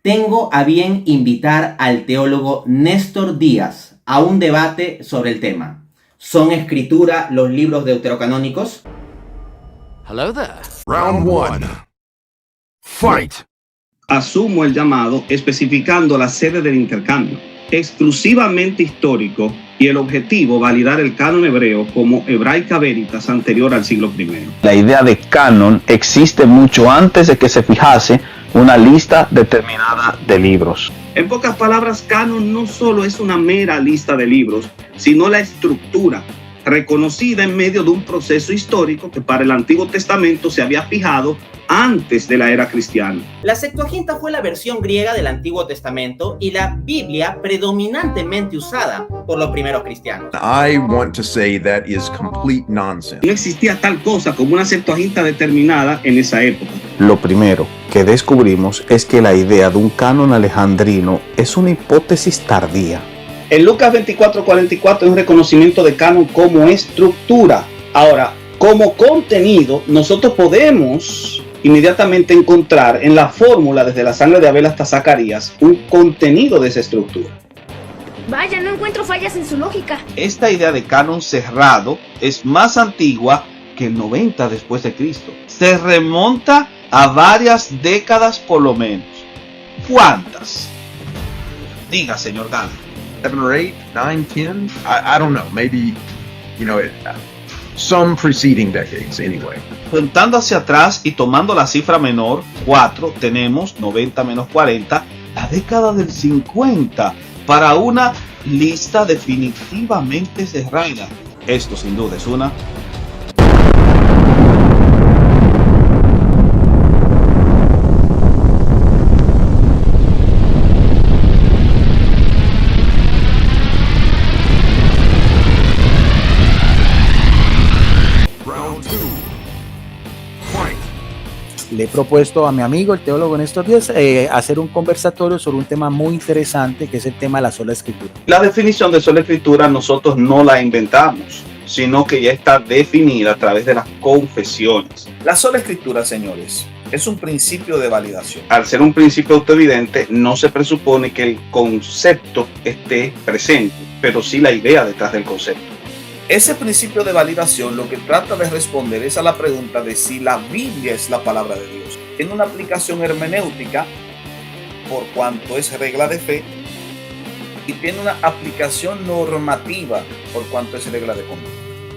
Tengo a bien invitar al teólogo Néstor Díaz a un debate sobre el tema. ¿Son escritura los libros deuterocanónicos? Hello there. Round 1. Fight. Asumo el llamado especificando la sede del intercambio, exclusivamente histórico, y el objetivo validar el canon hebreo como Hebraica Veritas anterior al siglo I. La idea de canon existe mucho antes de que se fijase una lista determinada de libros. En pocas palabras, canon no solo es una mera lista de libros, sino la estructura reconocida en medio de un proceso histórico que para el Antiguo Testamento se había fijado antes de la era cristiana. La Septuaginta fue la versión griega del Antiguo Testamento y la Biblia predominantemente usada por los primeros cristianos. I want to say that is complete nonsense. No existía tal cosa como una Septuaginta determinada en esa época. Lo primero que descubrimos es que la idea de un canon alejandrino es una hipótesis tardía. En Lucas 24:44 es un reconocimiento de canon como estructura. Ahora, como contenido, nosotros podemos inmediatamente encontrar en la fórmula desde la sangre de Abel hasta Zacarías un contenido de esa estructura. Vaya, no encuentro fallas en su lógica. Esta idea de canon cerrado es más antigua que el 90 después de Cristo. Se remonta a varias décadas por lo menos. ¿Cuántas? Diga, señor Gale. 7 or 8, 9, 10? I don't know. Maybe, some preceding decades anyway. Contando hacia atrás y tomando la cifra menor, 4, tenemos 90 menos 40, la década del 50, para una lista definitivamente cerrada. Esto sin duda es una... Le he propuesto a mi amigo, el teólogo Néstor Díaz, hacer un conversatorio sobre un tema muy interesante, que es el tema de la sola escritura. La definición de sola escritura nosotros no la inventamos, sino que ya está definida a través de las confesiones. La sola escritura, señores, es un principio de validación. Al ser un principio autoevidente, no se presupone que el concepto esté presente, pero sí la idea detrás del concepto. Ese principio de validación lo que trata de responder es a la pregunta de si la Biblia es la palabra de Dios. En una aplicación hermenéutica, por cuanto es regla de fe, y tiene una aplicación normativa, por cuanto es regla de conducta.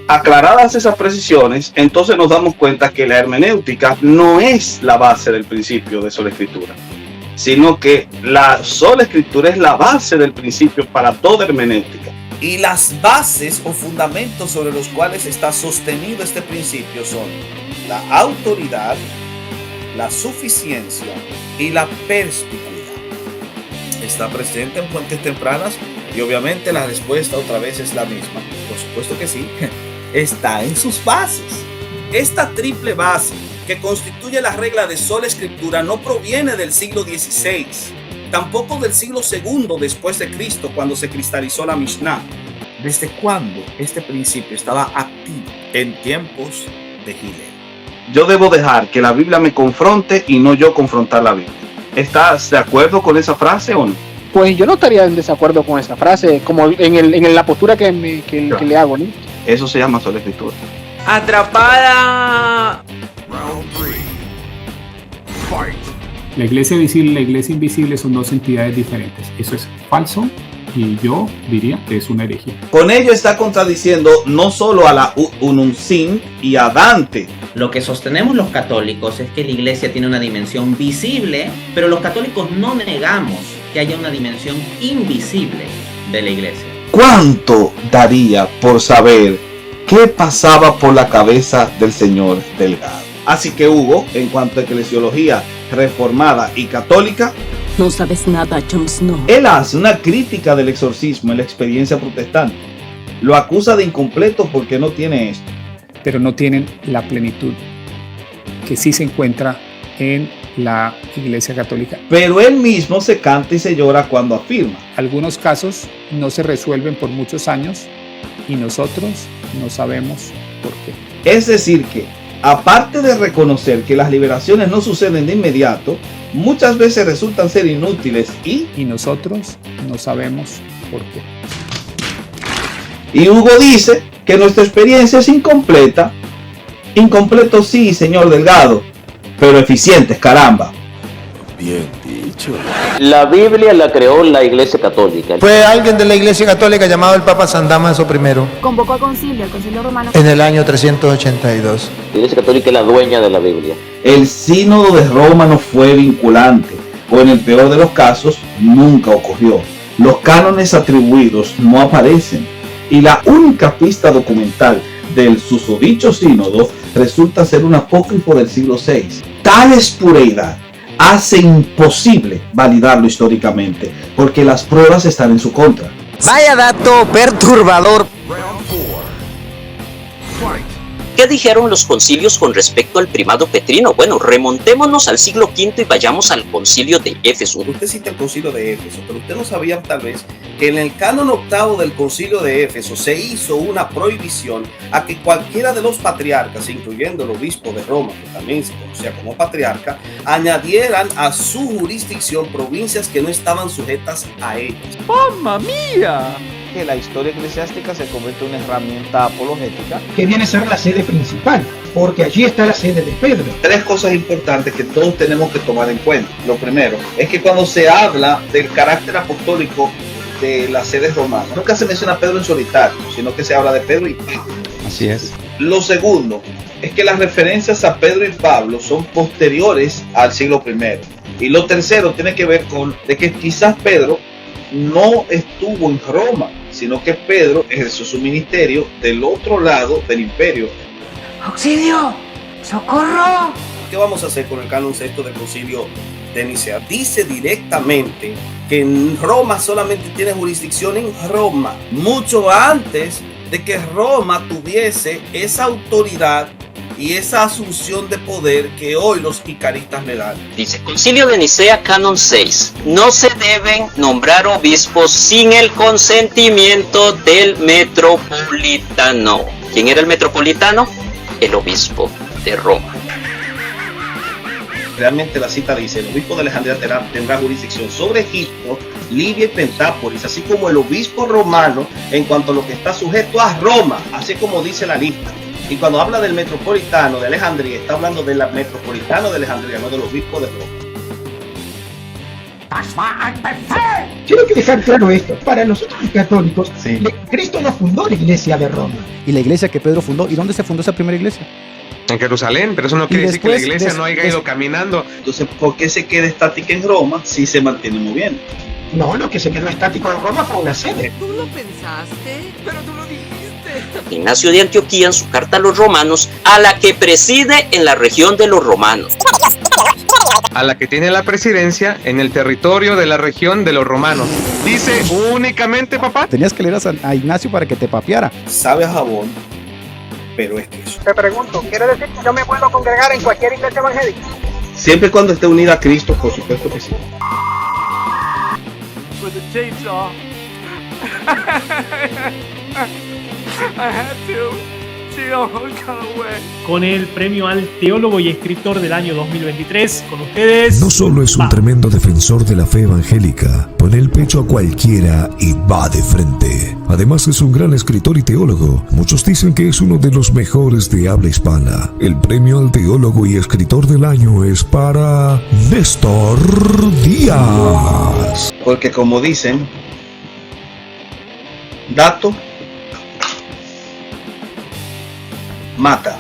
Aclaradas esas precisiones, entonces nos damos cuenta que la hermenéutica no es la base del principio de sola escritura, sino que la sola escritura es la base del principio para toda hermenéutica. Y las bases o fundamentos sobre los cuales está sostenido este principio son la autoridad, la suficiencia y la perspicuidad. Está presente en fuentes tempranas y obviamente la respuesta otra vez es la misma. Por supuesto que sí, está en sus bases. Esta triple base que constituye la regla de sola escritura no proviene del siglo XVI. Tampoco del siglo II después de Cristo, cuando se cristalizó la Mishnah. ¿Desde cuándo este principio estaba activo? En tiempos de Gilel. Yo debo dejar que la Biblia me confronte y no yo confrontar la Biblia. ¿Estás de acuerdo con esa frase o no? Pues yo no estaría en desacuerdo con esa frase, como en la postura que le hago, ¿no? Eso se llama sola escritura. Atrapada. Round 3. Fight. La iglesia visible y la iglesia invisible son dos entidades diferentes. Eso es falso y yo diría que es una herejía. Con ello está contradiciendo no solo a la Unum Sin y a Dante. Lo que sostenemos los católicos es que la iglesia tiene una dimensión visible, pero los católicos no negamos que haya una dimensión invisible de la iglesia. ¿Cuánto daría por saber qué pasaba por la cabeza del señor Delgado? Así que Hugo, en cuanto a eclesiología reformada y católica, no sabes nada, Jon Snow. Él hace una crítica del exorcismo en la experiencia protestante. Lo acusa de incompleto porque no tiene esto. Pero no tienen la plenitud que sí se encuentra en la iglesia católica. Pero él mismo se canta y se llora cuando afirma. Algunos casos no se resuelven por muchos años y nosotros no sabemos por qué. Es decir que aparte de reconocer que las liberaciones no suceden de inmediato, muchas veces resultan ser inútiles y nosotros no sabemos por qué. Y Hugo dice que nuestra experiencia es incompleta. Incompleto sí, señor Delgado, pero eficientes, caramba. Bien dicho. La Biblia la creó la Iglesia Católica. Fue alguien de la Iglesia Católica llamado el Papa San Damaso I Convocó al concilio romano. en el año 382. La Iglesia Católica es la dueña de la Biblia. El sínodo de Roma no fue vinculante, o en el peor de los casos, nunca ocurrió. Los cánones atribuidos no aparecen, y la única pista documental del susodicho sínodo resulta ser un apócrifo del siglo VI. Tal espureidad hace imposible validarlo históricamente, porque las pruebas están en su contra. Vaya dato perturbador. ¿Qué dijeron los concilios con respecto al primado petrino? Bueno, remontémonos al siglo V y vayamos al concilio de Éfeso. Usted cita el concilio de Éfeso, pero usted no sabía tal vez que en el canon octavo del concilio de Éfeso se hizo una prohibición a que cualquiera de los patriarcas, incluyendo el obispo de Roma, que también se conocía como patriarca, añadieran a su jurisdicción provincias que no estaban sujetas a ellos. ¡Mamma mía! Que la historia eclesiástica se convierte en una herramienta apologética que viene a ser la sede principal, porque allí está la sede de Pedro. Tres cosas importantes que todos tenemos que tomar en cuenta. Lo primero es que cuando se habla del carácter apostólico de las sedes romanas, nunca se menciona a Pedro en solitario, sino que se habla de Pedro y Pablo. Así es. Lo segundo es que las referencias a Pedro y Pablo son posteriores al siglo I. Y lo tercero tiene que ver con de que quizás Pedro no estuvo en Roma, sino que Pedro ejerció su ministerio del otro lado del imperio. ¡Auxilio! ¡Socorro! ¿Qué vamos a hacer con el canon sexto del concilio de Nicea? Dice directamente que en Roma solamente tiene jurisdicción en Roma, mucho antes de que Roma tuviese esa autoridad y esa asunción de poder que hoy los icaristas le dan. Dice, Concilio de Nicea, canon 6. No se deben nombrar obispos sin el consentimiento del metropolitano. ¿Quién era el metropolitano? El obispo de Roma. Realmente la cita dice, el obispo de Alejandría tendrá jurisdicción sobre Egipto, Libia y Pentápolis, así como el obispo romano en cuanto a lo que está sujeto a Roma, así como dice la lista. Y cuando habla del metropolitano de Alejandría, está hablando del metropolitano de Alejandría, no del obispo de Roma. Quiero que dejar claro esto. Para nosotros los católicos, Cristo no fundó la iglesia de Roma. Y la iglesia que Pedro fundó, ¿y dónde se fundó esa primera iglesia? En Jerusalén, pero eso no quiere decir que la iglesia no haya ido caminando. Entonces, ¿por qué se queda estática en Roma si se mantiene moviendo? No, lo que se quedó estático en Roma fue una sede. Tú lo pensaste, pero tú lo dijiste. Ignacio de Antioquía, en su carta a los romanos, a la que preside en la región de los romanos. A la que tiene la presidencia en el territorio de la región de los romanos. Dice únicamente, papá. Tenías que leer a Ignacio para que te papeara. Sabe a jabón, pero es queso. Te pregunto, ¿quiere decir que yo me puedo congregar en cualquier iglesia evangélica? Siempre y cuando esté unida a Cristo, por supuesto que sí. With the chainsaw. I had to. Con el premio al teólogo y escritor del año 2023, con ustedes. No solo es un tremendo defensor de la fe evangélica, pone el pecho a cualquiera y va de frente. Además es un gran escritor y teólogo. Muchos dicen que es uno de los mejores de habla hispana. El premio al teólogo y escritor del año es para Néstor Díaz. Porque como dicen, dato mata.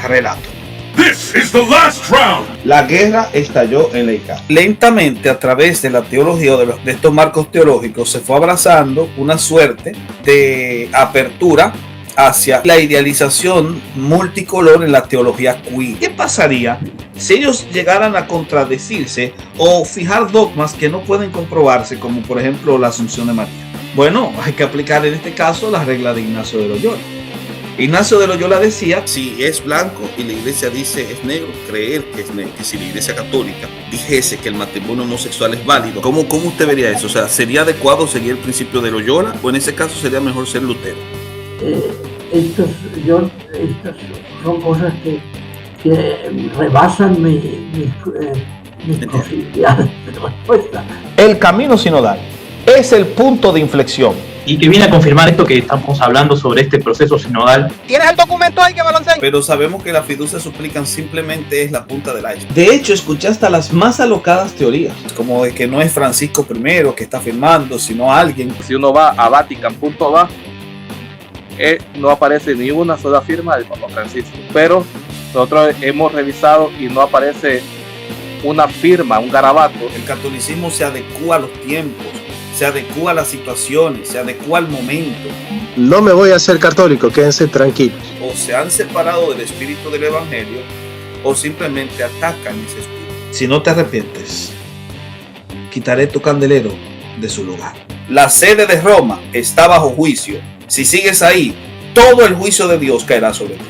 Relato. This is the last round. La guerra estalló en Leica. Lentamente, a través de la teología de estos marcos teológicos, se fue abrazando una suerte de apertura hacia la idealización multicolor en la teología queer. ¿Qué pasaría si ellos llegaran a contradecirse o fijar dogmas que no pueden comprobarse, como por ejemplo la Asunción de María? Bueno, hay que aplicar en este caso la regla de Ignacio de Loyola. Ignacio de Loyola decía, si es blanco y la iglesia dice es negro, creer que es negro. Que si la iglesia católica dijese que el matrimonio homosexual es válido, ¿cómo usted vería eso? O sea, ¿sería adecuado seguir el principio de Loyola o en ese caso sería mejor ser Lutero? estas son cosas que rebasan mis posibilidades de respuesta. El camino sinodal es el punto de inflexión. Y que viene a confirmar esto que estamos hablando sobre este proceso sinodal. ¿Tienes el documento ahí que me lo enseñe? Pero sabemos que las fiducias suplican simplemente es la punta del iceberg. De hecho, escuché hasta las más alocadas teorías. Como de que no es Francisco I que está firmando, sino alguien. Si uno va a Vatican.va, no aparece ni una sola firma del Papa Francisco. Pero nosotros hemos revisado y no aparece una firma, un garabato. El catolicismo se adecúa a los tiempos, se adecúa a las situaciones, se adecúa al momento. No me voy a hacer católico, quédense tranquilos. O se han separado del espíritu del evangelio o simplemente atacan ese espíritu. Si no te arrepientes, quitaré tu candelero de su lugar. La sede de Roma está bajo juicio. Si sigues ahí, todo el juicio de Dios caerá sobre ti.